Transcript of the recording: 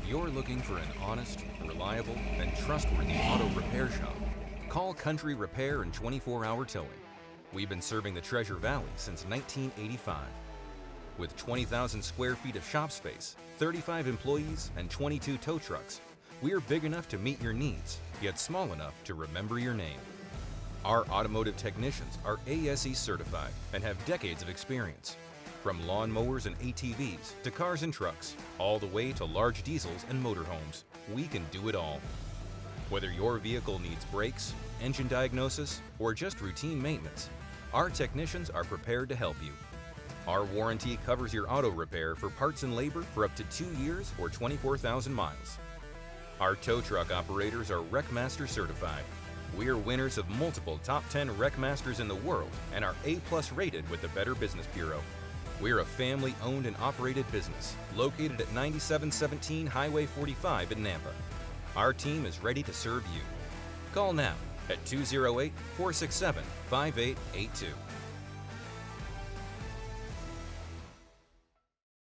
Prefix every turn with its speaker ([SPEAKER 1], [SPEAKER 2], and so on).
[SPEAKER 1] If you're looking for an honest, reliable, and trustworthy auto repair shop, call Country Repair and 24-hour towing. We've been serving the Treasure Valley since 1985. With 20,000 square feet of shop space, 35 employees, and 22 tow trucks, we're big enough to meet your needs, yet small enough to remember your name. Our automotive technicians are ASE certified and have decades of experience. From lawn mowers and ATVs to cars and trucks, all the way to large diesels and motorhomes, we can do it all. Whether your vehicle needs brakes, engine diagnosis, or just routine maintenance, our technicians are prepared to help you. Our warranty covers your auto repair for parts and labor for up to 2 years or 24,000 miles. Our tow truck operators are WreckMaster certified. We're winners of multiple top 10 WreckMasters in the world and are A+ rated with the Better Business Bureau. We're a family-owned and operated business located at 9717 Highway 45 in Nampa. Our team is ready to serve you. Call now at 208-467-5882.